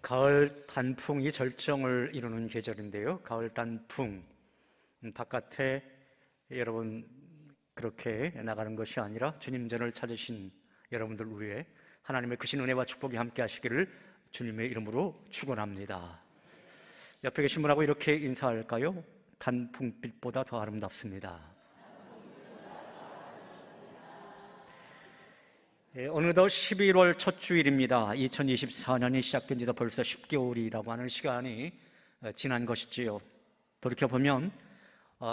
가을 단풍이 절정을 이루는 계절인데요. 가을 단풍, 바깥에 여러분 그렇게 나가는 것이 아니라 주님 전을 찾으신 여러분들 위해 하나님의 크신 은혜와 축복이 함께 하시기를 주님의 이름으로 축원합니다. 옆에 계신 분하고 이렇게 인사할까요? 단풍빛보다 더 아름답습니다. 어느덧 11월 첫 주일입니다. 2024년이 시작된 지도 벌써 10개월이라고 하는 시간이 지난 것이지요. 돌이켜보면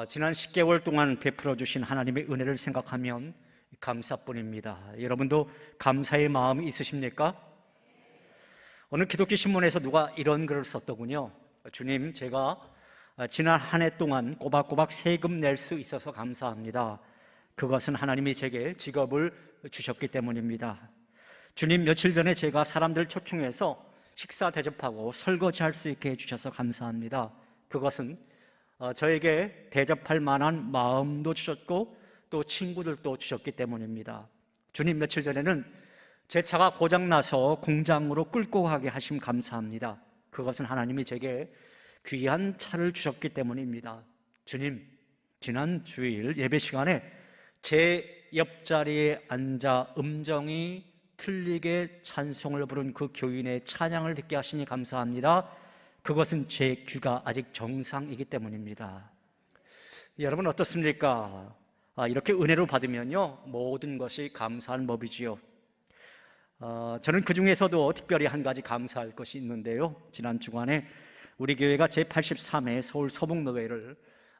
지난 10개월 동안 베풀어 주신 하나님의 은혜를 생각하면 감사뿐입니다. 여러분도 감사의 마음이 있으십니까? 오늘 기독교 신문에서 누가 이런 글을 썼더군요. 주님, 제가 지난 한 해 동안 꼬박꼬박 세금 낼 수 있어서 감사합니다. 그것은 하나님이 제게 직업을 주셨기 때문입니다. 주님, 며칠 전에 제가 사람들 초청해서 식사 대접하고 설거지할 수 있게 해주셔서 감사합니다. 그것은 저에게 대접할 만한 마음도 주셨고 또 친구들도 주셨기 때문입니다. 주님, 며칠 전에는 제 차가 고장나서 공장으로 끌고 가게 하심 감사합니다. 그것은 하나님이 제게 귀한 차를 주셨기 때문입니다. 주님, 지난 주일 예배 시간에 제 옆자리에 앉아 음정이 틀리게 찬송을 부른 그 교인의 찬양을 듣게 하시니 감사합니다. 그것은 제 귀가 아직 정상이기 때문입니다. 여러분 어떻습니까? 이렇게 은혜를 받으면요 모든 것이 감사한 법이지요. 저는 그 중에서도 특별히 한 가지 감사할 것이 있는데요. 지난 주간에 우리 교회가 제83회 서울 서북노회를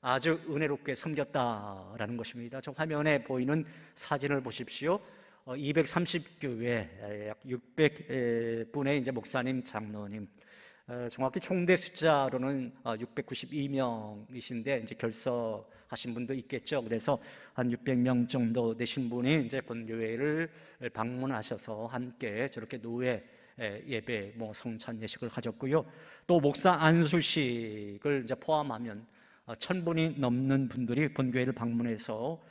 아주 은혜롭게 섬겼다라는 것입니다. 저 화면에 보이는 사진을 보십시오. 230교회 약 600분의 이제 목사님, 장로님, 정확히 총대 숫자로는 692명이신데 이제 결석하신 분도 있겠죠. 그래서 한 600명 정도 되신 분이 이제 본교회를 방문하셔서 함께 저렇게 노회 예배, 성찬 예식을 가졌고요. 또 목사 안수식을 이제 포함하면 1000분이 넘는 분들이 본교회를 방문해서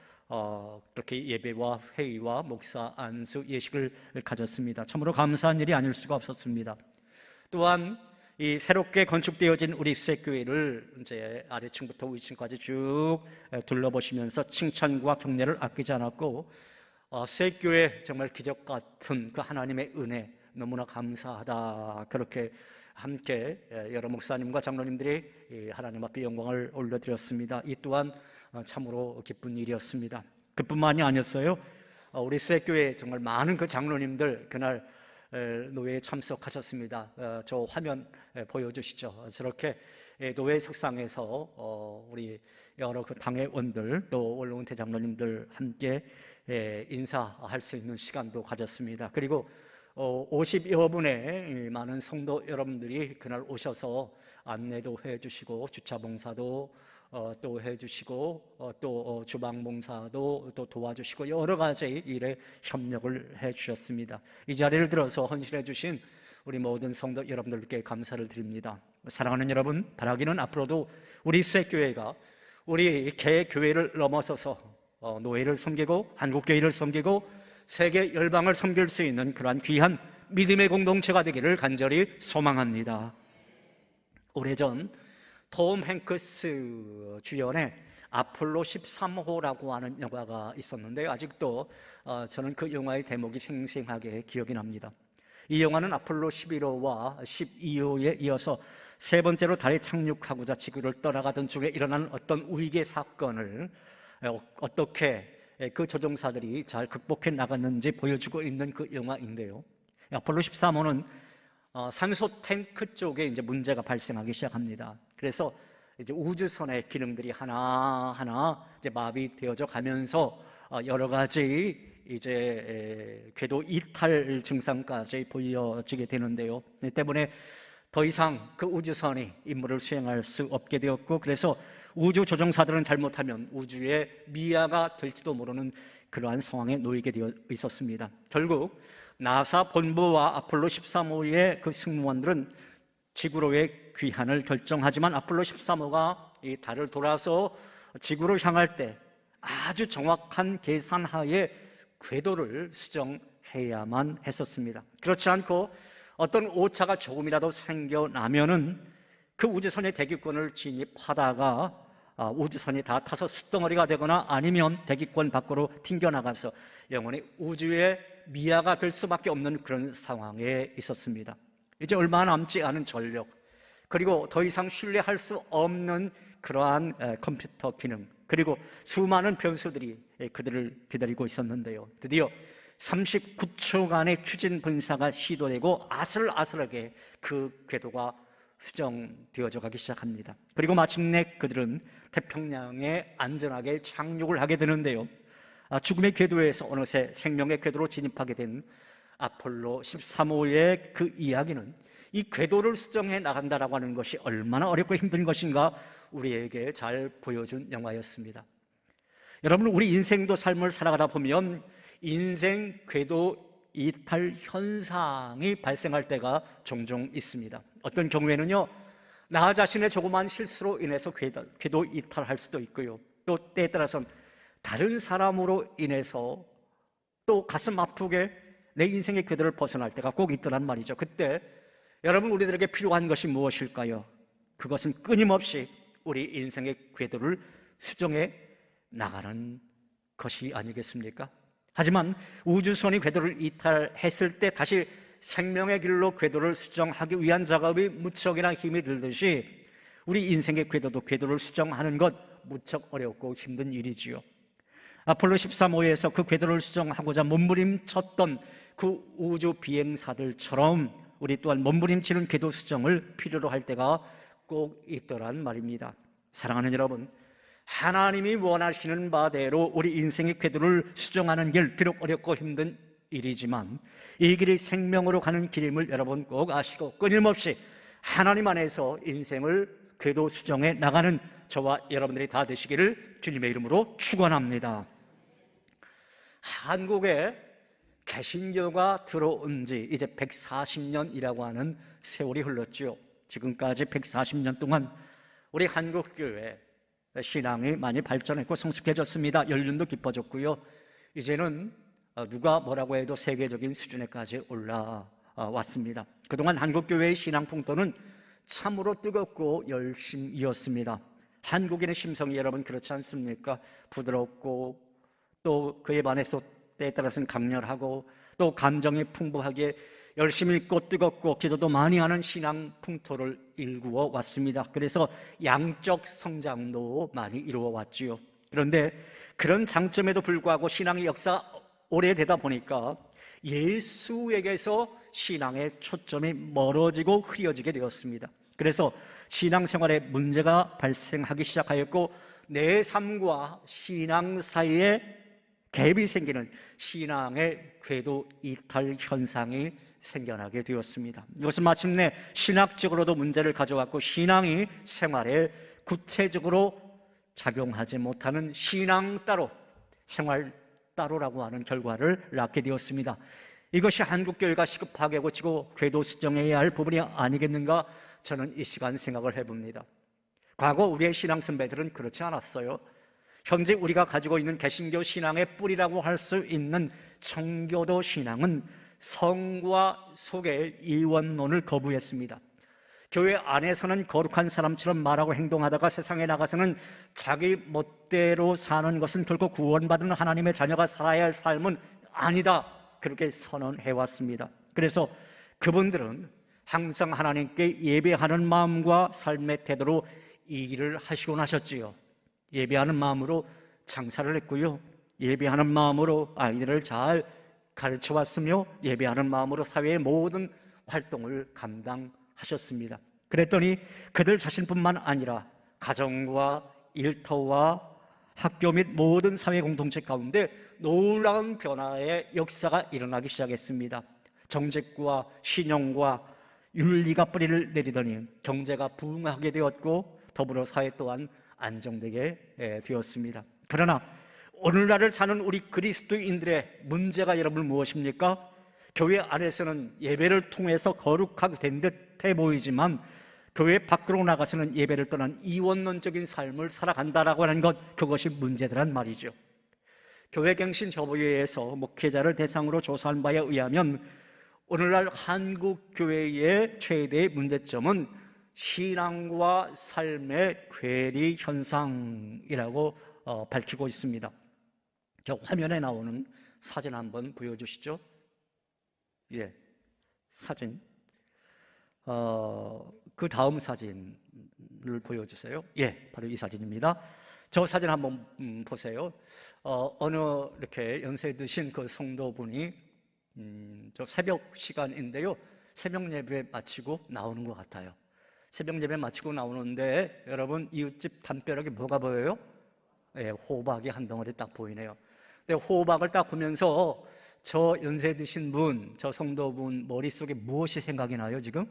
그렇게 예배와 회의와 목사 안수 예식을 가졌습니다. 참으로 감사한 일이 아닐 수가 없었습니다. 또한 이 새롭게 건축되어진 우리 쇠교회를 이제 아래층부터 위층까지 쭉 둘러보시면서 칭찬과 격려를 아끼지 않았고 쇠교회 정말 기적 같은 그 하나님의 은혜 너무나 감사하다, 그렇게 함께 여러 목사님과 장로님들이 하나님 앞에 영광을 올려드렸습니다. 이 또한 참으로 기쁜 일이었습니다. 그뿐만이 아니었어요. 우리 쇠교회 정말 많은 그 장로님들 그날 노회에 참석하셨습니다. 저 화면 보여주시죠. 저렇게 노회 석상에서 우리 여러 그 당회원들 또 원로은퇴 장로님들 함께 인사할 수 있는 시간도 가졌습니다. 그리고 50여 분의 많은 성도 여러분들이 그날 오셔서 안내도 해주시고 주차 봉사도 또 해주시고 또 주방 봉사도 또 도와주시고 여러 가지 일에 협력을 해주셨습니다. 이 자리를 들어서 헌신해 주신 우리 모든 성도 여러분들께 감사를 드립니다. 사랑하는 여러분, 바라기는 앞으로도 우리 쇠교회가 우리 개교회를 넘어서서 노회를 섬기고 한국교회를 섬기고 세계 열방을 섬길 수 있는 그러한 귀한 믿음의 공동체가 되기를 간절히 소망합니다. 오래전 톰 행크스 주연의 아폴로 13호라고 하는 영화가 있었는데요. 아직도 저는 그 영화의 대목이 생생하게 기억이 납니다. 이 영화는 아폴로 11호와 12호에 이어서 세 번째로 달에 착륙하고자 지구를 떠나가던 중에 일어나는 어떤 위기 사건을 어떻게 그 조종사들이 잘 극복해 나갔는지 보여주고 있는 그 영화인데요. 아폴로 13호는 산소 탱크 쪽에 이제 문제가 발생하기 시작합니다. 그래서 이제 우주선의 기능들이 하나하나 이제 마비되어져 가면서 여러 가지 이제 궤도 이탈 증상까지 보여지게 되는데요. 때문에 더 이상 그 우주선이 임무를 수행할 수 없게 되었고, 그래서 우주 조종사들은 잘못하면 우주의 미아가 될지도 모르는 그러한 상황에 놓이게 되어 있었습니다. 결국 나사 본부와 아폴로 13호의 그 승무원들은 지구로의 귀환을 결정하지만 아폴로 13호가 이 달을 돌아서 지구로 향할 때 아주 정확한 계산하에 궤도를 수정해야만 했었습니다. 그렇지 않고 어떤 오차가 조금이라도 생겨나면은 그 우주선의 대기권을 진입하다가 우주선이 다 타서 숯덩어리가 되거나 아니면 대기권 밖으로 튕겨나가서 영원히 우주의 미아가 될 수밖에 없는 그런 상황에 있었습니다. 이제 얼마 남지 않은 전력, 그리고 더 이상 신뢰할 수 없는 그러한 컴퓨터 기능, 그리고 수많은 변수들이 그들을 기다리고 있었는데요, 드디어 39초간의 추진 분사가 시도되고 아슬아슬하게 그 궤도가 수정되어져 가기 시작합니다. 그리고 마침내 그들은 태평양에 안전하게 착륙을 하게 되는데요, 죽음의 궤도에서 어느새 생명의 궤도로 진입하게 된 아폴로 13호의 그 이야기는 이 궤도를 수정해 나간다라고 하는 것이 얼마나 어렵고 힘든 것인가 우리에게 잘 보여준 영화였습니다. 여러분, 우리 인생도 삶을 살아가다 보면 인생 궤도 이탈 현상이 발생할 때가 종종 있습니다. 어떤 경우에는요, 나 자신의 조그만 실수로 인해서 궤도 이탈할 수도 있고요, 또 때에 따라서는 다른 사람으로 인해서 또 가슴 아프게 내 인생의 궤도를 벗어날 때가 꼭 있더란 말이죠. 그때 여러분, 우리들에게 필요한 것이 무엇일까요? 그것은 끊임없이 우리 인생의 궤도를 수정해 나가는 것이 아니겠습니까? 하지만 우주선이 궤도를 이탈했을 때 다시 생명의 길로 궤도를 수정하기 위한 작업이 무척이나 힘이 들듯이 우리 인생의 궤도를 수정하는 것 무척 어렵고 힘든 일이지요. 아폴로 13호에서 그 궤도를 수정하고자 몸부림쳤던 그 우주 비행사들처럼 우리 또한 몸부림치는 궤도 수정을 필요로 할 때가 꼭 있더란 말입니다. 사랑하는 여러분, 하나님이 원하시는 바대로 우리 인생의 궤도를 수정하는 길, 비록 어렵고 힘든 일이지만 이 길이 생명으로 가는 길임을 여러분 꼭 아시고 끊임없이 하나님 안에서 인생을 궤도 수정해 나가는 저와 여러분들이 다 되시기를 주님의 이름으로 축원합니다. 한국에 개신교가 들어온 지 이제 140년이라고 하는 세월이 흘렀죠. 지금까지 140년 동안 우리 한국교회 신앙이 많이 발전했고 성숙해졌습니다. 연륜도 깊어졌고요, 이제는 누가 뭐라고 해도 세계적인 수준에까지 올라왔습니다. 그동안 한국교회의 신앙 풍토는 참으로 뜨겁고 열심이었습니다. 한국인의 심성이 여러분 그렇지 않습니까? 부드럽고 또 그에 반해서 때에 따라서는 강렬하고 또 감정이 풍부하게 열심히 있고 뜨겁고 기도도 많이 하는 신앙 풍토를 일구어 왔습니다. 그래서 양적 성장도 많이 이루어 왔지요. 그런데 그런 장점에도 불구하고 신앙의 역사 오래되다 보니까 예수에게서 신앙의 초점이 멀어지고 흐려지게 되었습니다. 그래서 신앙생활에 문제가 발생하기 시작하였고 내 삶과 신앙 사이에 갭이 생기는 신앙의 궤도 이탈 현상이 생겨나게 되었습니다. 이것은 마침내 신학적으로도 문제를 가져왔고 신앙이 생활에 구체적으로 작용하지 못하는 신앙 따로, 생활 따로라고 하는 결과를 낳게 되었습니다. 이것이 한국교회가 시급하게 고치고 궤도 수정해야 할 부분이 아니겠는가, 저는 이 시간 생각을 해봅니다. 과거 우리의 신앙 선배들은 그렇지 않았어요. 현재 우리가 가지고 있는 개신교 신앙의 뿌리라고 할 수 있는 청교도 신앙은 성과 속의 이원론을 거부했습니다. 교회 안에서는 거룩한 사람처럼 말하고 행동하다가 세상에 나가서는 자기 멋대로 사는 것은 결코 구원받은 하나님의 자녀가 살아야 할 삶은 아니다, 그렇게 선언해왔습니다. 그래서 그분들은 항상 하나님께 예배하는 마음과 삶의 태도로 이 일을 하시곤 하셨지요. 예배하는 마음으로 장사를 했고요, 예배하는 마음으로 아이들을 잘 가르쳐왔으며 예배하는 마음으로 사회의 모든 활동을 감당하셨습니다. 그랬더니 그들 자신뿐만 아니라 가정과 일터와 학교 및 모든 사회 공동체 가운데 놀라운 변화의 역사가 일어나기 시작했습니다. 정직과 신용과 윤리가 뿌리를 내리더니 경제가 부흥하게 되었고 더불어 사회 또한 안정되게 되었습니다. 그러나 오늘날을 사는 우리 그리스도인들의 문제가 여러분 무엇입니까? 교회 안에서는 예배를 통해서 거룩하게 된 듯해 보이지만 교회 밖으로 나가서는 예배를 떠난 이원론적인 삶을 살아간다라고 하는 것, 그것이 문제더란 말이죠. 교회갱신협의회에서 목회자를 대상으로 조사한 바에 의하면 오늘날 한국 교회의 최대의 문제점은 신앙과 삶의 괴리 현상이라고 밝히고 있습니다. 저 화면에 나오는 사진 한번 보여주시죠. 예, 사진. 그 다음 사진을 보여주세요. 예, 바로 이 사진입니다. 저 사진 한번 보세요. 어느 이렇게 연세 드신 그 성도분이 저 새벽 시간인데요, 새벽 예배 마치고 나오는 것 같아요. 새벽 예배 마치고 나오는데 여러분, 이웃집 담벼락에 뭐가 보여요? 예, 호박이 한 덩어리 딱 보이네요. 근데 호박을 딱 보면서 저 연세 드신 분, 저 성도분 머릿속에 무엇이 생각이 나요 지금?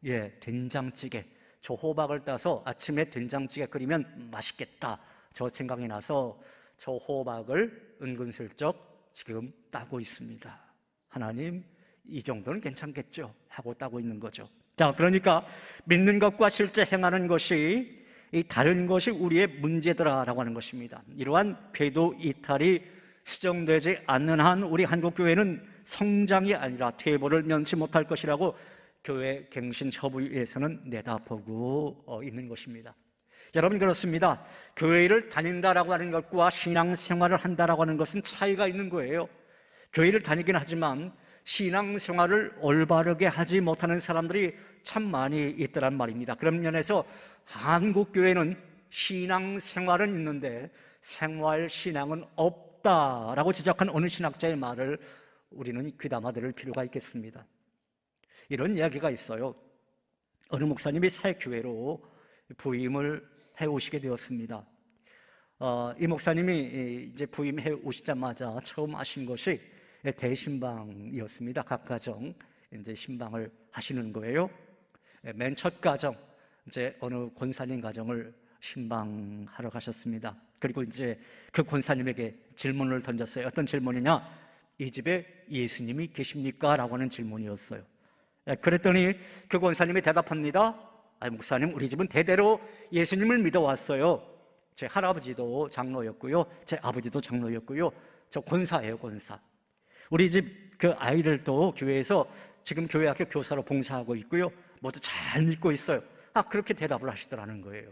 예, 된장찌개. 저 호박을 따서 아침에 된장찌개 끓이면 맛있겠다, 저 생각이 나서 저 호박을 은근슬쩍 지금 따고 있습니다. 하나님, 이 정도는 괜찮겠죠 하고 따고 있는 거죠. 자, 그러니까 믿는 것과 실제 행하는 것이 이 다른 것이 우리의 문제더라라고 하는 것입니다. 이러한 궤도 이탈이 수정되지 않는 한 우리 한국교회는 성장이 아니라 퇴보를 면치 못할 것이라고 교회갱신협의회에서는 내다보고 있는 것입니다. 여러분, 그렇습니다. 교회를 다닌다라고 하는 것과 신앙생활을 한다라고 하는 것은 차이가 있는 거예요. 교회를 다니긴 하지만 신앙생활을 올바르게 하지 못하는 사람들이 참 많이 있더란 말입니다. 그런 면에서 한국교회는 신앙생활은 있는데 생활신앙은 없다라고 지적한 어느 신학자의 말을 우리는 귀담아 들을 필요가 있겠습니다. 이런 이야기가 있어요. 어느 목사님이 새 교회로 부임을 해오시게 되었습니다. 이 목사님이 이제 부임해 오시자마자 처음 하신 것이 대신방이었습니다. 각 가정 이제 신방을 하시는 거예요. 맨 첫 가정, 이제 어느 권사님 가정을 신방하러 가셨습니다. 그리고 이제 그 권사님에게 질문을 던졌어요. 어떤 질문이냐? 이 집에 예수님이 계십니까? 라고 하는 질문이었어요. 그랬더니 그 권사님이 대답합니다. 목사님, 우리 집은 대대로 예수님을 믿어왔어요. 제 할아버지도 장로였고요, 제 아버지도 장로였고요, 저 권사예요, 권사. 우리 집 그 아이들도 교회에서 지금 교회학교 교사로 봉사하고 있고요, 모두 잘 믿고 있어요. 그렇게 대답을 하시더라는 거예요.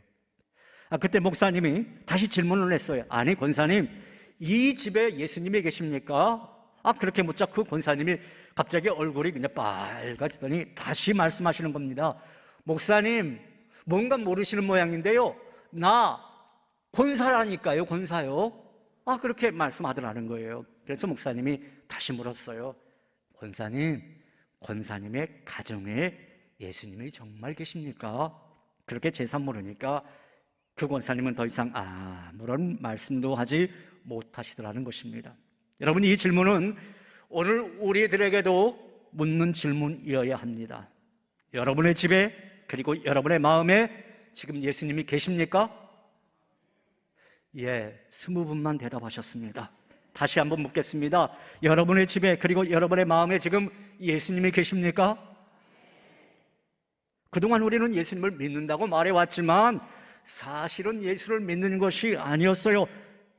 그때 목사님이 다시 질문을 했어요. 아니, 권사님, 이 집에 예수님이 계십니까? 그렇게 묻자 그 권사님이 갑자기 얼굴이 그냥 빨개지더니 다시 말씀하시는 겁니다. 목사님, 뭔가 모르시는 모양인데요, 나 권사라니까요, 권사요. 그렇게 말씀하더라는 거예요. 그래서 목사님이 다시 물었어요. 권사님의 가정에 예수님이 정말 계십니까? 그렇게 재산 물으니까 그 권사님은 더 이상 아무런 말씀도 하지 못하시더라는 것입니다. 여러분, 이 질문은 오늘 우리들에게도 묻는 질문이어야 합니다. 여러분의 집에, 그리고 여러분의 마음에 지금 예수님이 계십니까? 예, 20분만 대답하셨습니다. 다시 한번 묻겠습니다. 여러분의 집에, 그리고 여러분의 마음에 지금 예수님이 계십니까? 그동안 우리는 예수님을 믿는다고 말해왔지만 사실은 예수를 믿는 것이 아니었어요.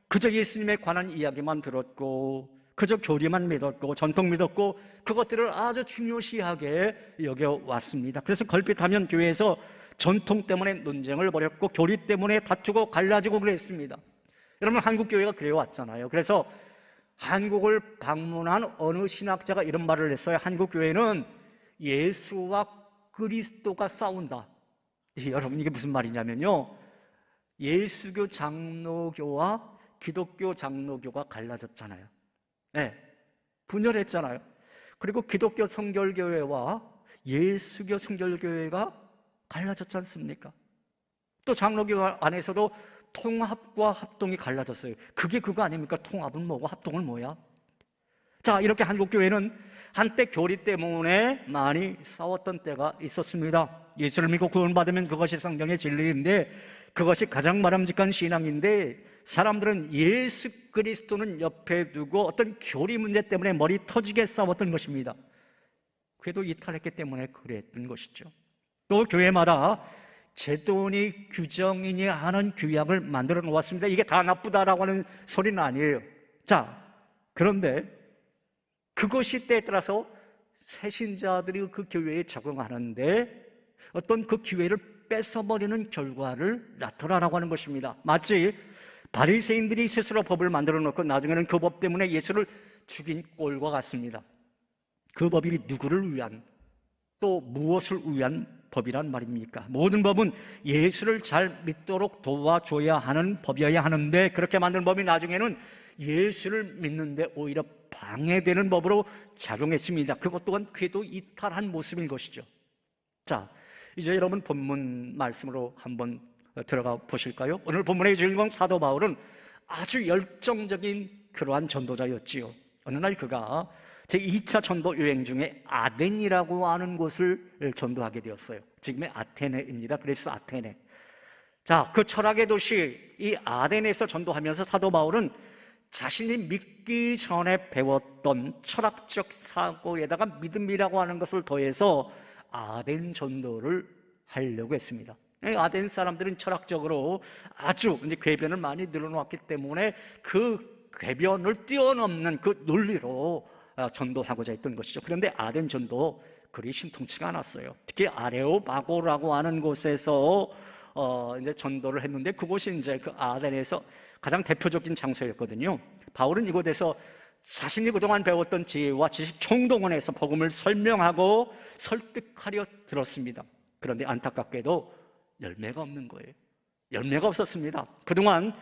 그저 예수님에 관한 이야기만 들었고, 그저 교리만 믿었고, 전통 믿었고, 그것들을 아주 중요시하게 여겨왔습니다. 그래서 걸핏하면 교회에서 전통 때문에 논쟁을 벌였고, 교리 때문에 다투고 갈라지고 그랬습니다. 여러분, 한국 교회가 그래 왔잖아요. 그래서 한국을 방문한 어느 신학자가 이런 말을 했어요. 한국 교회는 예수와 그리스도가 싸운다. 여러분, 이게 무슨 말이냐면요, 예수교 장로교와 기독교 장로교가 갈라졌잖아요. 네, 분열했잖아요. 그리고 기독교 성결교회와 예수교 성결교회가 갈라졌지 않습니까? 또 장로교 안에서도 통합과 합동이 갈라졌어요. 그게 그거 아닙니까? 통합은 뭐고 합동은 뭐야? 자, 이렇게 한국교회는 한때 교리 때문에 많이 싸웠던 때가 있었습니다. 예수를 믿고 구원받으면 그것이 성경의 진리인데, 그것이 가장 바람직한 신앙인데, 사람들은 예수 그리스도는 옆에 두고 어떤 교리 문제 때문에 머리 터지게 싸웠던 것입니다. 그래도 이탈했기 때문에 그랬던 것이죠. 또 교회마다 제도니 규정이니 하는 규약을 만들어 놓았습니다. 이게 다 나쁘다라고 하는 소리는 아니에요. 자, 그런데 그것이 때에 따라서 새신자들이 그 교회에 적응하는데 어떤 그 기회를 뺏어버리는 결과를 나타나라고 하는 것입니다. 마치 바리새인들이 스스로 법을 만들어 놓고 나중에는 그 법 때문에 예수를 죽인 꼴과 같습니다. 그 법이 누구를 위한, 또 무엇을 위한 법이란 말입니까? 모든 법은 예수를 잘 믿도록 도와줘야 하는 법이어야 하는데, 그렇게 만든 법이 나중에는 예수를 믿는데 오히려 방해되는 법으로 작용했습니다. 그것 또한 궤도 이탈한 모습인 것이죠. 자, 이제 여러분 본문 말씀으로 한번 들어가 보실까요? 오늘 본문의 주인공 사도 바울은 아주 열정적인 그러한 전도자였지요. 어느 날 그가 제2차 전도 여행 중에 아덴이라고 하는 곳을 전도하게 되었어요. 지금의 아테네입니다. 그래서 아테네. 자, 그 철학의 도시 이 아덴에서 전도하면서 사도 바울은 자신이 믿기 전에 배웠던 철학적 사고에다가 믿음이라고 하는 것을 더해서 아덴 전도를 하려고 했습니다. 아덴 사람들은 철학적으로 아주 이제 궤변을 많이 늘어놓았기 때문에 그 궤변을 뛰어넘는 그 논리로 전도하고자 했던 것이죠. 그런데 아덴 전도 그리 신통치가 않았어요. 특히 아레오바고라고 하는 곳에서 이제 전도를 했는데, 그곳이 이제 그 아덴에서 가장 대표적인 장소였거든요. 바울은 이곳에서 자신이 그동안 배웠던 지혜와 지식 총동원해서 복음을 설명하고 설득하려 들었습니다. 그런데 안타깝게도 열매가 없는 거예요. 열매가 없었습니다. 그동안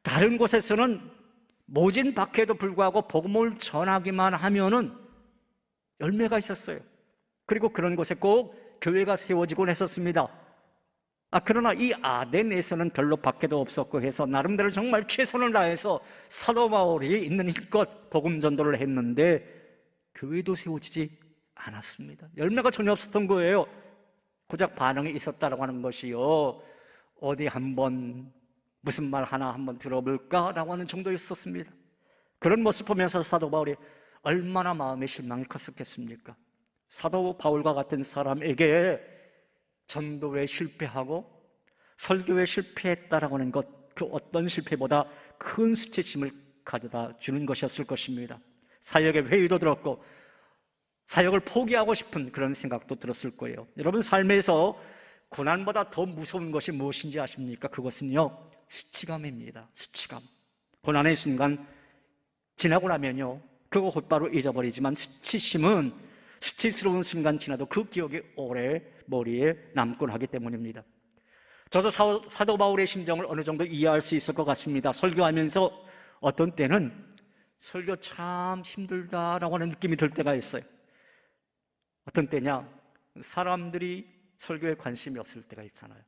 다른 곳에서는 모진 박해도 불구하고 복음을 전하기만 하면은 열매가 있었어요. 그리고 그런 곳에 꼭 교회가 세워지곤 했었습니다. 그러나 이 아덴에서는 별로 박해도 없었고 해서 나름대로 정말 최선을 다해서 사도 바울이 있는 힘껏 복음 전도를 했는데 교회도 세워지지 않았습니다. 열매가 전혀 없었던 거예요. 고작 반응이 있었다라고 하는 것이요, 어디 한번 무슨 말 하나 한번 들어볼까라고 하는 정도였었습니다. 그런 모습 보면서 사도 바울이 얼마나 마음의 실망이 컸었겠습니까? 사도 바울과 같은 사람에게 전도에 실패하고 설교에 실패했다라고 하는 것, 그 어떤 실패보다 큰 수치심을 가져다 주는 것이었을 것입니다. 사역에 회의도 들었고 사역을 포기하고 싶은 그런 생각도 들었을 거예요. 여러분, 삶에서 고난보다 더 무서운 것이 무엇인지 아십니까? 그것은요, 수치감입니다. 수치감. 고난의 순간 지나고 나면요, 그거 곧바로 잊어버리지만 수치심은 수치스러운 순간 지나도 그 기억이 오래 머리에 남곤 하기 때문입니다. 저도 사도 바울의 심정을 어느 정도 이해할 수 있을 것 같습니다. 설교하면서 어떤 때는 설교 참 힘들다라고 하는 느낌이 들 때가 있어요. 어떤 때냐, 사람들이 설교에 관심이 없을 때가 있잖아요.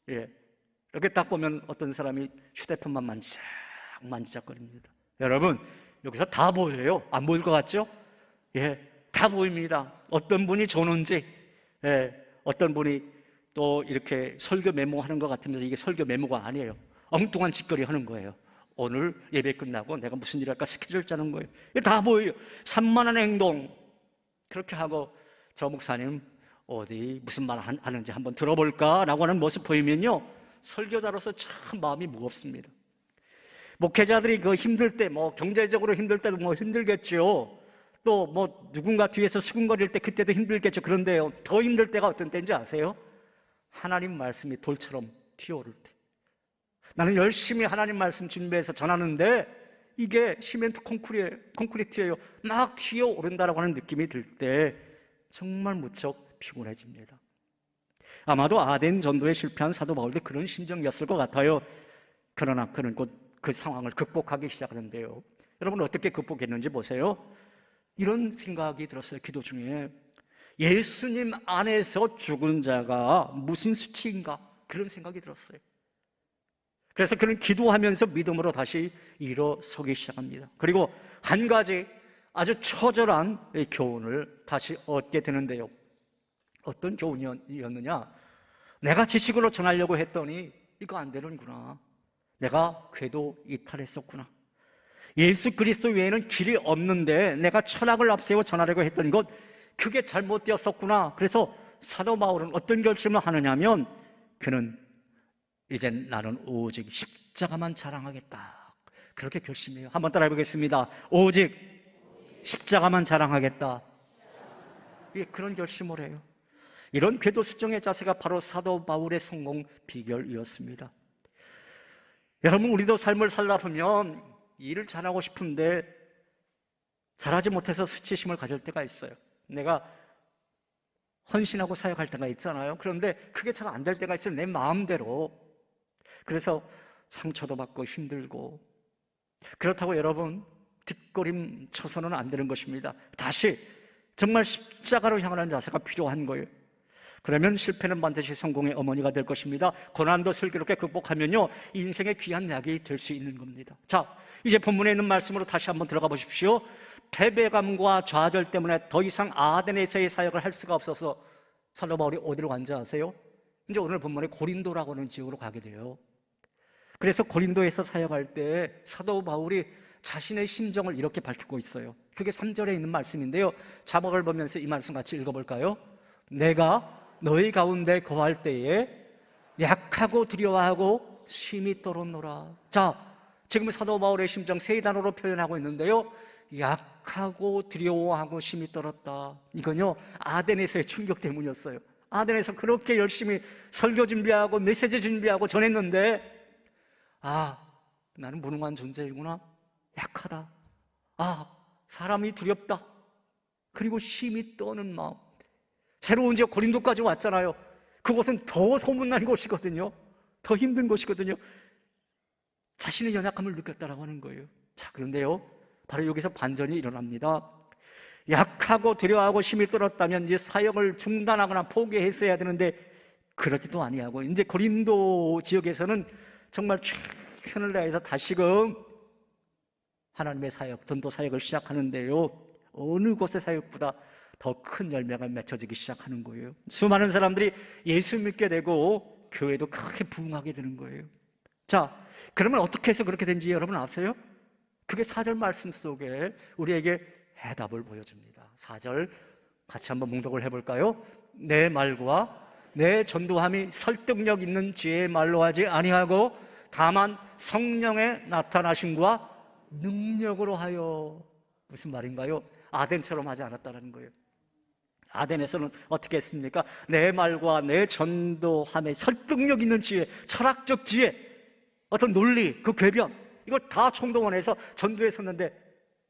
이렇게 딱 보면 어떤 사람이 휴대폰만 만지작거립니다. 여러분, 여기서 다 보여요. 안 보일 것 같죠? 다 보입니다. 어떤 분이 조는지, 어떤 분이 또 이렇게 설교 메모하는 것 같으면서 이게 설교 메모가 아니에요. 엉뚱한 짓거리 하는 거예요. 오늘 예배 끝나고 내가 무슨 일 할까 스케줄 짜는 거예요. 이게 다 보여요. 산만한 행동. 그렇게 하고 저 목사님 어디 무슨 말 하는지 한번 들어볼까? 라고 하는 모습 보이면요, 설교자로서 참 마음이 무겁습니다. 목회자들이 그 힘들 때, 경제적으로 힘들 때도 힘들겠죠. 또 누군가 뒤에서 수군거릴 때 그때도 힘들겠죠. 그런데요, 더 힘들 때가 어떤 때인지 아세요? 하나님 말씀이 돌처럼 튀어오를 때. 나는 열심히 하나님 말씀 준비해서 전하는데 이게 시멘트 콘크리트예요. 막 튀어오른다라고 하는 느낌이 들 때 정말 무척 피곤해집니다. 아마도 아덴 전도에 실패한 사도 바울도 그런 심정이었을 것 같아요. 그러나 그는 곧 그 상황을 극복하기 시작하는데요, 여러분 어떻게 극복했는지 보세요. 이런 생각이 들었어요. 기도 중에 예수님 안에서 죽은 자가 무슨 수치인가, 그런 생각이 들었어요. 그래서 그는 기도하면서 믿음으로 다시 일어서기 시작합니다. 그리고 한 가지 아주 처절한 교훈을 다시 얻게 되는데요, 어떤 교훈이었느냐, 내가 지식으로 전하려고 했더니 이거 안 되는구나. 내가 궤도 이탈했었구나. 예수 그리스도 외에는 길이 없는데 내가 철학을 앞세워 전하려고 했던 것, 그게 잘못되었었구나. 그래서 사도 바울은 어떤 결심을 하느냐면 그는 이제 나는 오직 십자가만 자랑하겠다, 그렇게 결심해요. 한번 따라해 보겠습니다. 오직 십자가만 자랑하겠다. 예, 그런 결심을 해요. 이런 궤도 수정의 자세가 바로 사도 바울의 성공 비결이었습니다. 여러분, 우리도 삶을 살다 보면 일을 잘하고 싶은데 잘하지 못해서 수치심을 가질 때가 있어요. 내가 헌신하고 사역할 때가 있잖아요. 그런데 그게 잘 안 될 때가 있어요. 내 마음대로. 그래서 상처도 받고 힘들고. 그렇다고 여러분 뒷걸음 쳐서는 안 되는 것입니다. 다시 정말 십자가로 향하는 자세가 필요한 거예요. 그러면 실패는 반드시 성공의 어머니가 될 것입니다. 고난도 슬기롭게 극복하면요, 인생의 귀한 약이 될 수 있는 겁니다. 자, 이제 본문에 있는 말씀으로 다시 한번 들어가 보십시오. 패배감과 좌절 때문에 더 이상 아덴에서의 사역을 할 수가 없어서 사도 바울이 어디로 간지 아세요? 이제 오늘 본문에 고린도라고 하는 지역으로 가게 돼요. 그래서 고린도에서 사역할 때 사도 바울이 자신의 심정을 이렇게 밝히고 있어요. 그게 3절에 있는 말씀인데요, 자막을 보면서 이 말씀 같이 읽어볼까요? 내가 너희 가운데 거할 때에 약하고 두려워하고 심히 떨었노라. 자, 지금 사도 바울의 심정 세 단어로 표현하고 있는데요, 약하고 두려워하고 심히 떨었다. 이건요, 아덴에서의 충격 때문이었어요. 아덴에서 그렇게 열심히 설교 준비하고 메시지 준비하고 전했는데, 아, 나는 무능한 존재이구나. 약하다. 아, 사람이 두렵다. 그리고 심히 떠는 마음. 새로운 지역 고린도까지 왔잖아요. 그곳은 더 소문난 곳이거든요. 더 힘든 곳이거든요. 자신의 연약함을 느꼈다라고 하는 거예요. 자, 그런데요, 바로 여기서 반전이 일어납니다. 약하고 두려워하고 심히 떨었다면 이제 사역을 중단하거나 포기했어야 되는데 그러지도 아니하고 이제 고린도 지역에서는 정말 최선을 다해서 다시금 하나님의 사역, 전도 사역을 시작하는데요, 어느 곳의 사역보다 더 큰 열매가 맺혀지기 시작하는 거예요. 수많은 사람들이 예수 믿게 되고 교회도 크게 부흥하게 되는 거예요. 자, 그러면 어떻게 해서 그렇게 된지 여러분 아세요? 그게 4절 말씀 속에 우리에게 해답을 보여줍니다. 4절 같이 한번 묵독을 해볼까요? 내 말과 내 전도함이 설득력 있는 지혜의 말로 하지 아니하고 다만 성령의 나타나심과 능력으로 하여. 무슨 말인가요? 아덴처럼 하지 않았다는 거예요. 아덴에서는 어떻게 했습니까? 내 말과 내 전도함에 설득력 있는 지혜, 철학적 지혜, 어떤 논리, 그 궤변, 이걸 다 총동원해서 전도에 섰는데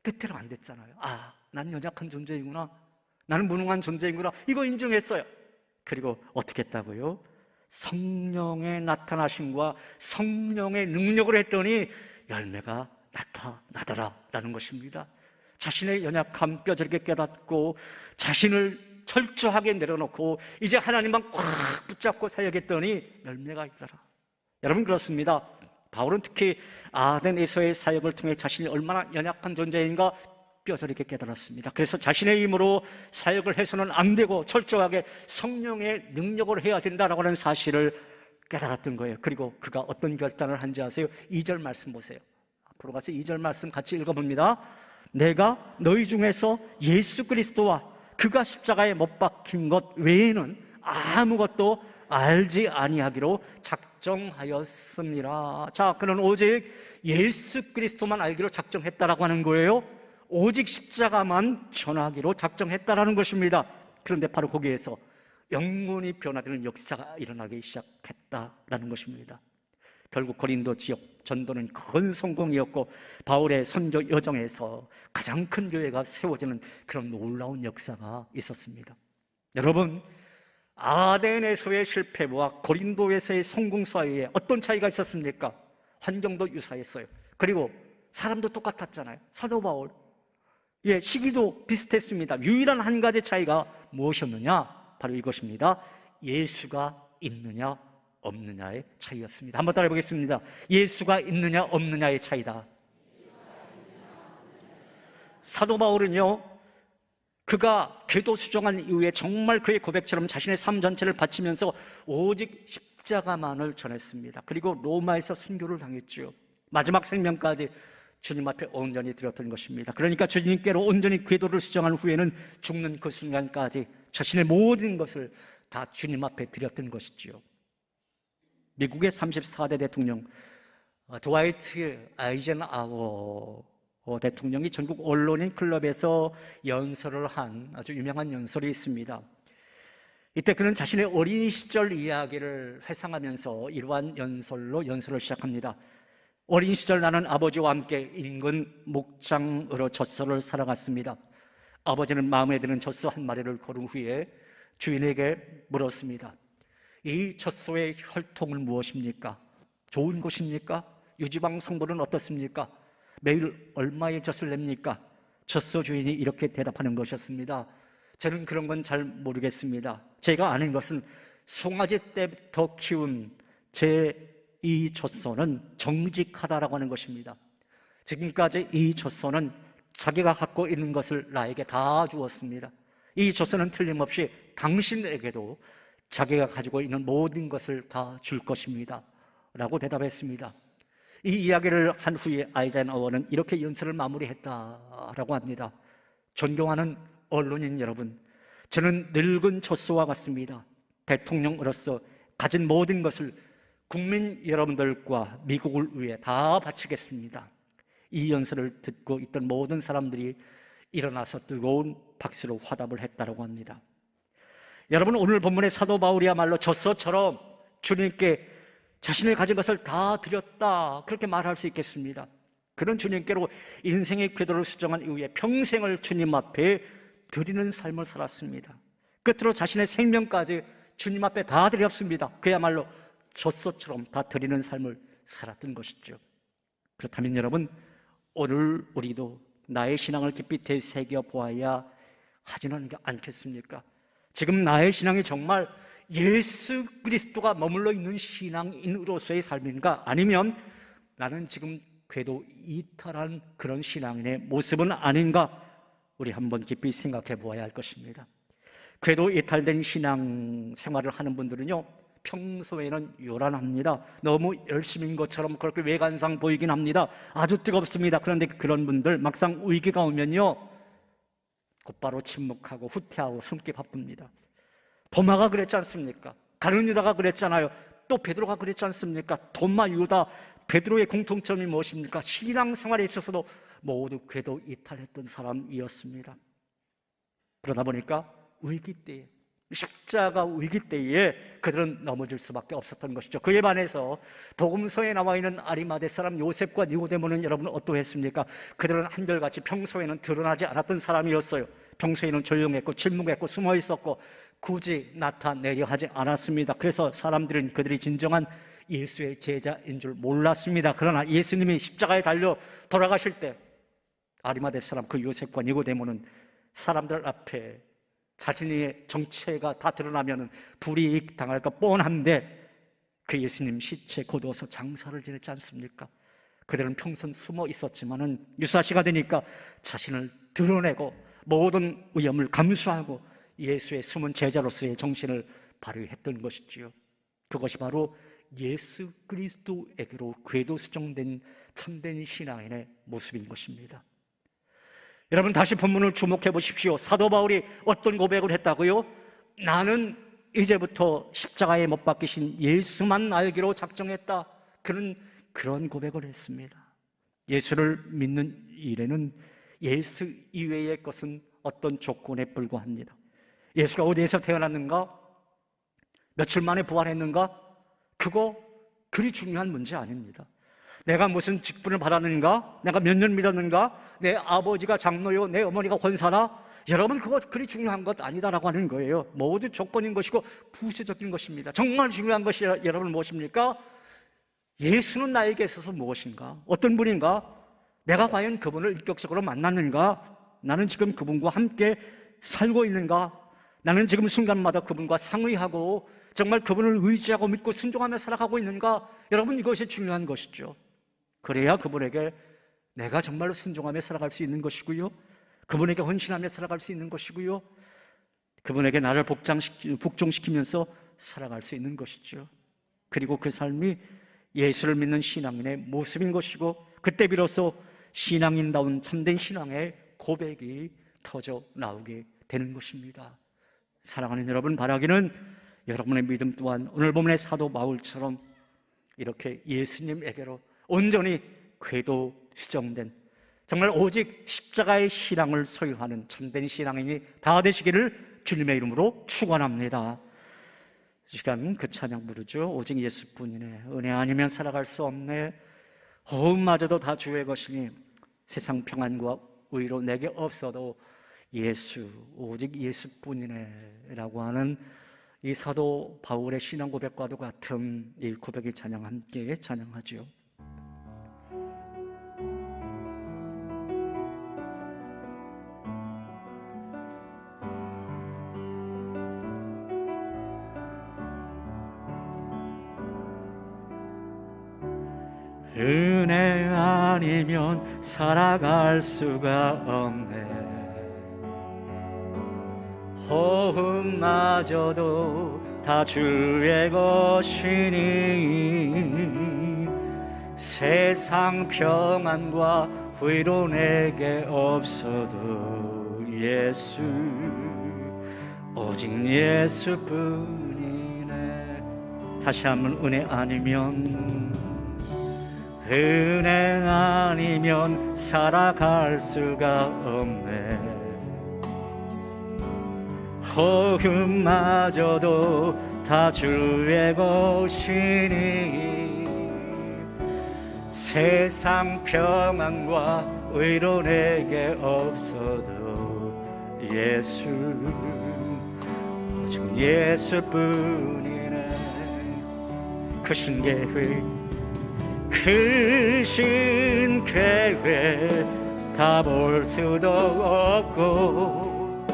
뜻대로 안 됐잖아요. 아, 난 연약한 존재이구나, 나는 무능한 존재이구나, 이거 인정했어요. 그리고 어떻게 했다고요? 성령의 나타나심과 성령의 능력을 했더니 열매가 나타나더라라는 것입니다. 자신의 연약함 뼈저리게 깨닫고 자신을 철저하게 내려놓고 이제 하나님만 꽉 붙잡고 사역했더니 열매가 있더라. 여러분, 그렇습니다. 바울은 특히 아덴에서의 사역을 통해 자신이 얼마나 연약한 존재인가 뼈저리게 깨달았습니다. 그래서 자신의 힘으로 사역을 해서는 안 되고 철저하게 성령의 능력을 해야 된다라고 하는 사실을 깨달았던 거예요. 그리고 그가 어떤 결단을 한지 아세요? 2절 말씀 보세요. 앞으로 가서 2절 말씀 같이 읽어봅니다. 내가 너희 중에서 예수 그리스도와 그가 십자가에 못 박힌 것 외에는 아무것도 알지 아니하기로 작정하였습니다. 자, 그는 오직 예수 그리스도만 알기로 작정했다라고 하는 거예요. 오직 십자가만 전하기로 작정했다라는 것입니다. 그런데 바로 거기에서 영문이 변화되는 역사가 일어나기 시작했다라는 것입니다. 결국 고린도 지역 전도는 큰 성공이었고 바울의 선교 여정에서 가장 큰 교회가 세워지는 그런 놀라운 역사가 있었습니다. 여러분, 아덴에서의 실패와 고린도에서의 성공 사이에 어떤 차이가 있었습니까? 환경도 유사했어요. 그리고 사람도 똑같았잖아요. 사도 바울, 예, 시기도 비슷했습니다. 유일한 한 가지 차이가 무엇이었느냐? 바로 이것입니다. 예수가 있느냐 없느냐의 차이였습니다. 한번 따라해 보겠습니다. 예수가 있느냐 없느냐의 차이다. 사도 바울은요, 그가 궤도 수정한 이후에 정말 그의 고백처럼 자신의 삶 전체를 바치면서 오직 십자가만을 전했습니다. 그리고 로마에서 순교를 당했죠. 마지막 생명까지 주님 앞에 온전히 드렸던 것입니다. 그러니까 주님께로 온전히 궤도를 수정한 후에는 죽는 그 순간까지 자신의 모든 것을 다 주님 앞에 드렸던 것이지요. 미국의 34대 대통령 드와이트 아이젠하워 대통령이 전국 언론인 클럽에서 연설을 한 아주 유명한 연설이 있습니다. 이때 그는 자신의 어린 시절 이야기를 회상하면서 이러한 연설을 시작합니다. 어린 시절 나는 아버지와 함께 인근 목장으로 젖소를 살아갔습니다. 아버지는 마음에 드는 젖소 한 마리를 고른 후에 주인에게 물었습니다. 이 젖소의 혈통은 무엇입니까? 좋은 곳입니까? 유지방 성분은 어떻습니까? 매일 얼마의 젖을 냅니까? 젖소 주인이 이렇게 대답하는 것이었습니다. 저는 그런 건 잘 모르겠습니다. 제가 아는 것은 송아지 때부터 키운 제 이 젖소는 정직하다라고 하는 것입니다. 지금까지 이 젖소는 자기가 갖고 있는 것을 나에게 다 주었습니다. 이 젖소는 틀림없이 당신에게도 자기가 가지고 있는 모든 것을 다 줄 것입니다 라고 대답했습니다. 이 이야기를 한 후에 아이젠하워는 이렇게 연설을 마무리했다라고 합니다. 존경하는 언론인 여러분, 저는 늙은 젖소와 같습니다. 대통령으로서 가진 모든 것을 국민 여러분들과 미국을 위해 다 바치겠습니다. 이 연설을 듣고 있던 모든 사람들이 일어나서 뜨거운 박수로 화답을 했다고 합니다. 여러분, 오늘 본문의 사도 바울이야말로 젖소처럼 주님께 자신을 가진 것을 다 드렸다, 그렇게 말할 수 있겠습니다. 그런 주님께로 인생의 궤도를 수정한 이후에 평생을 주님 앞에 드리는 삶을 살았습니다. 끝으로 자신의 생명까지 주님 앞에 다 드렸습니다. 그야말로 젖소처럼 다 드리는 삶을 살았던 것이죠. 그렇다면 여러분, 오늘 우리도 나의 신앙을 깊이 되새겨 보아야 하지는 않겠습니까? 지금 나의 신앙이 정말 예수 그리스도가 머물러 있는 신앙인으로서의 삶인가? 아니면 나는 지금 궤도 이탈한 그런 신앙인의 모습은 아닌가? 우리 한번 깊이 생각해 보아야 할 것입니다. 궤도 이탈된 신앙 생활을 하는 분들은요, 평소에는 요란합니다. 너무 열심인 것처럼 그렇게 외관상 보이긴 합니다. 아주 뜨겁습니다. 그런데 그런 분들 막상 위기가 오면요, 곧바로 침묵하고 후퇴하고 숨기 바쁩니다. 도마가 그랬지 않습니까? 가룟 유다가 그랬잖아요. 또 베드로가 그랬지 않습니까? 도마, 유다, 베드로의 공통점이 무엇입니까? 신앙생활에 있어서도 모두 궤도 이탈했던 사람이었습니다. 그러다 보니까 위기 때에, 십자가 위기 때에 그들은 넘어질 수밖에 없었던 것이죠. 그에 반해서 복음서에 나와 있는 아리마대 사람 요셉과 니고데모는 여러분 어떠했습니까? 그들은 한결같이 평소에는 드러나지 않았던 사람이었어요. 평소에는 조용했고 침묵했고 숨어 있었고 굳이 나타내려 하지 않았습니다. 그래서 사람들은 그들이 진정한 예수의 제자인 줄 몰랐습니다. 그러나 예수님이 십자가에 달려 돌아가실 때 아리마대 사람 그 요셉과 니고데모는 사람들 앞에 자신의 정체가 다 드러나면 불이익 당할까 뻔한데 그 예수님 시체 거두어서 장사를 지냈지 않습니까? 그들은 평생 숨어 있었지만은 유사시가 되니까 자신을 드러내고 모든 위험을 감수하고 예수의 숨은 제자로서의 정신을 발휘했던 것이지요. 그것이 바로 예수 그리스도에게로 궤도 수정된 참된 신앙인의 모습인 것입니다. 여러분, 다시 본문을 주목해 보십시오. 사도 바울이 어떤 고백을 했다고요? 나는 이제부터 십자가에 못 박히신 예수만 알기로 작정했다. 그는 그런 고백을 했습니다. 예수를 믿는 일에는 예수 이외의 것은 어떤 조건에 불과합니다. 예수가 어디에서 태어났는가? 며칠 만에 부활했는가? 그거 그리 중요한 문제 아닙니다. 내가 무슨 직분을 받았는가? 내가 몇 년 믿었는가? 내 아버지가 장로요, 내 어머니가 권사나? 여러분, 그거 그리 중요한 것 아니다라고 하는 거예요. 모두 조건인 것이고 부수적인 것입니다. 정말 중요한 것이 여러분 무엇입니까? 예수는 나에게 있어서 무엇인가? 어떤 분인가? 내가 과연 그분을 인격적으로 만났는가? 나는 지금 그분과 함께 살고 있는가? 나는 지금 순간마다 그분과 상의하고 정말 그분을 의지하고 믿고 순종하며 살아가고 있는가? 여러분, 이것이 중요한 것이죠. 그래야 그분에게 내가 정말로 순종하며 살아갈 수 있는 것이고요, 그분에게 헌신하며 살아갈 수 있는 것이고요, 그분에게 나를 복종시키면서 살아갈 수 있는 것이죠. 그리고 그 삶이 예수를 믿는 신앙인의 모습인 것이고, 그때 비로소 신앙인다운 참된 신앙의 고백이 터져 나오게 되는 것입니다. 사랑하는 여러분, 바라기는 여러분의 믿음 또한 오늘 본문의 사도 바울처럼 이렇게 예수님에게로 온전히 궤도 수정된, 정말 오직 십자가의 신앙을 소유하는 참된 신앙인이 다 되시기를 주님의 이름으로 축원합니다. 이 시간 그 찬양 부르죠. 오직 예수뿐이네, 은혜 아니면 살아갈 수 없네, 호흡마저도 다 주의 것이니 세상 평안과 의로 내게 없어도 예수, 오직 예수뿐이네 라고 하는 이 사도 바울의 신앙 고백과도 같은 이 고백의 찬양 함께 찬양하죠. 은혜 아니면 살아갈 수가 없네, 호흡마저도 다 주의 것이니 세상 평안과 위로 내게 없어도 예수, 오직 예수뿐이네. 다시 한번 은혜 아니면, 은혜 아니면 살아갈 수가 없네, 호흡마저도 다 주의 것이니 세상 평안과 위로 내게 없어도 예수, 오직 예수뿐이네. 크신 계획, 크신 계획 다 볼 수도 없고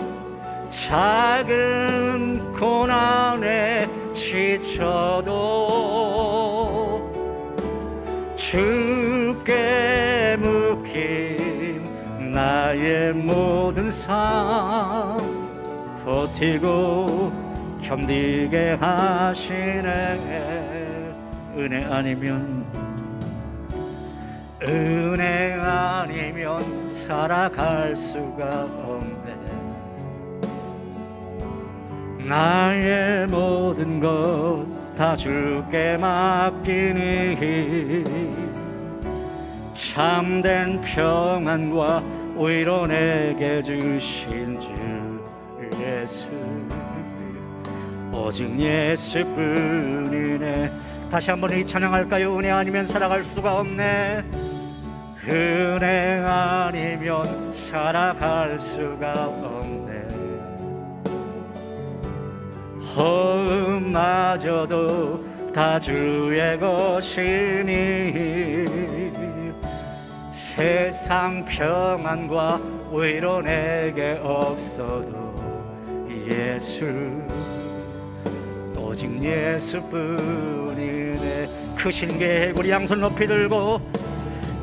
작은 고난에 지쳐도 주께 묶인 나의 모든 삶 버티고 견디게 하시네. 은혜 아니면, 은혜 아니면 살아갈 수가 없네, 나의 모든 것 다 주께 맡기니 참된 평안과 위로 내게 주신 주 예수, 오직 예수뿐이네. 다시 한번 이 찬양할까요? 은혜 아니면 살아갈 수가 없네, 은혜 아니면 살아갈 수가 없네, 호흡마저도 다 주의 것이니 세상 평안과 위로 내게 없어도 예수, 오직 예수뿐이네. 크신 계획 우리 양손 높이 들고,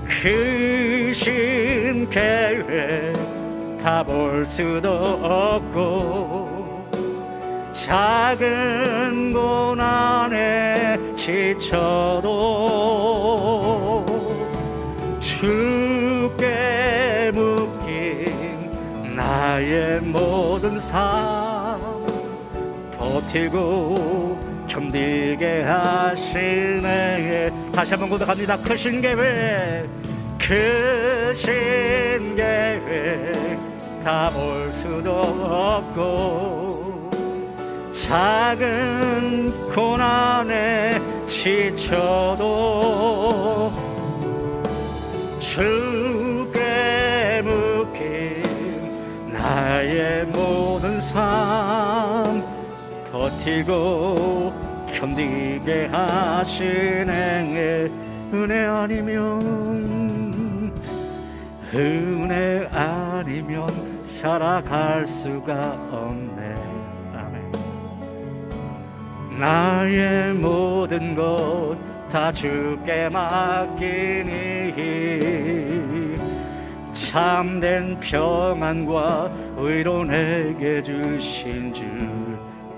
크신 계획 다 볼 수도 없고 작은 고난에 지쳐도 주께 묶인 나의 모든 삶 버티고 견디게 하시네. 다시 한번 고백합니다. 크신 계획, 크신 계획 다 볼 수도 없고 작은 고난에 지쳐도 주께 묶인 나의 모든 삶 버티고 견디게 하시네. 은혜 아니면, 은혜 아니면 살아갈 수가 없네. 아멘. 나의 모든 것 다 주께 맡기니 참된 평안과 위로 내게 주신 주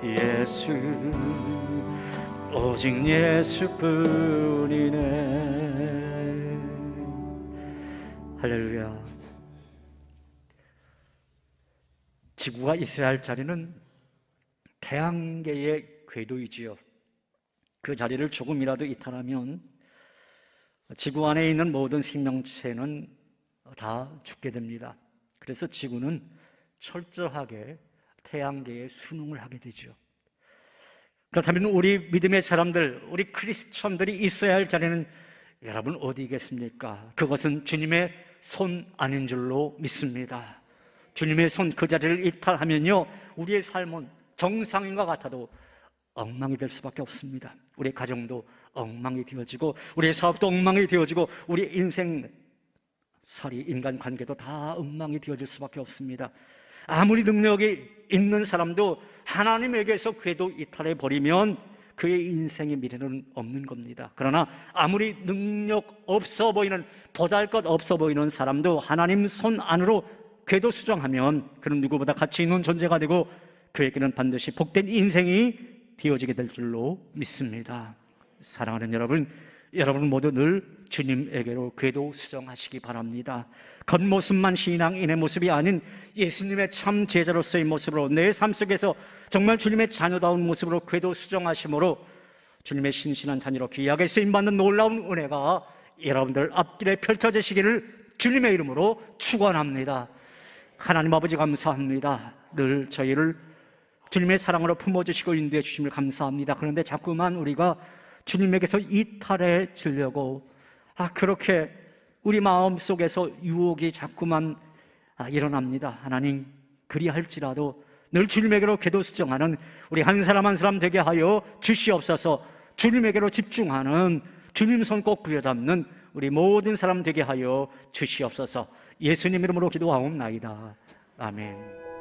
예수, 오직 예수뿐이네. 할렐루야. 지구가 있어야 할 자리는 태양계의 궤도이지요. 그 자리를 조금이라도 이탈하면 지구 안에 있는 모든 생명체는 다 죽게 됩니다. 그래서 지구는 철저하게 태양계에 순응을 하게 되죠. 그렇다면 우리 믿음의 사람들, 우리 크리스천들이 있어야 할 자리는 여러분 어디겠습니까? 그것은 주님의 손 안인 줄로 믿습니다. 주님의 손 그 자리를 이탈하면요, 우리의 삶은 정상인과 같아도 엉망이 될 수밖에 없습니다. 우리의 가정도 엉망이 되어지고, 우리의 사업도 엉망이 되어지고, 우리 인생 살이, 인간관계도 다 엉망이 되어질 수밖에 없습니다. 아무리 능력이 있는 사람도 하나님에게서 궤도 이탈해 버리면 그의 인생의 미래는 없는 겁니다. 그러나 아무리 능력 없어 보이는, 보잘것 없어 보이는 사람도 하나님 손 안으로 궤도 수정하면 그는 누구보다 가치 있는 존재가 되고 그에게는 반드시 복된 인생이 되어지게 될 줄로 믿습니다. 사랑하는 여러분, 여러분 모두 늘 주님에게로 궤도 수정하시기 바랍니다. 겉모습만 신앙인의 모습이 아닌 예수님의 참 제자로서의 모습으로 내 삶 속에서 정말 주님의 자녀다운 모습으로 궤도 수정하심으로 주님의 신실한 자녀로 귀하게 쓰임받는 놀라운 은혜가 여러분들 앞길에 펼쳐지시기를 주님의 이름으로 축원합니다. 하나님 아버지 감사합니다. 늘 저희를 주님의 사랑으로 품어주시고 인도해 주심을 감사합니다. 그런데 자꾸만 우리가 주님에게서 이탈해지려고 그렇게 우리 마음속에서 유혹이 자꾸만 일어납니다. 하나님, 그리할지라도 늘 주님에게로 궤도 수정하는 우리 한 사람 한 사람 되게 하여 주시옵소서. 주님에게로 집중하는, 주님 손 꼭 부여잡는 우리 모든 사람 되게 하여 주시옵소서. 예수님 이름으로 기도하옵나이다. 아멘.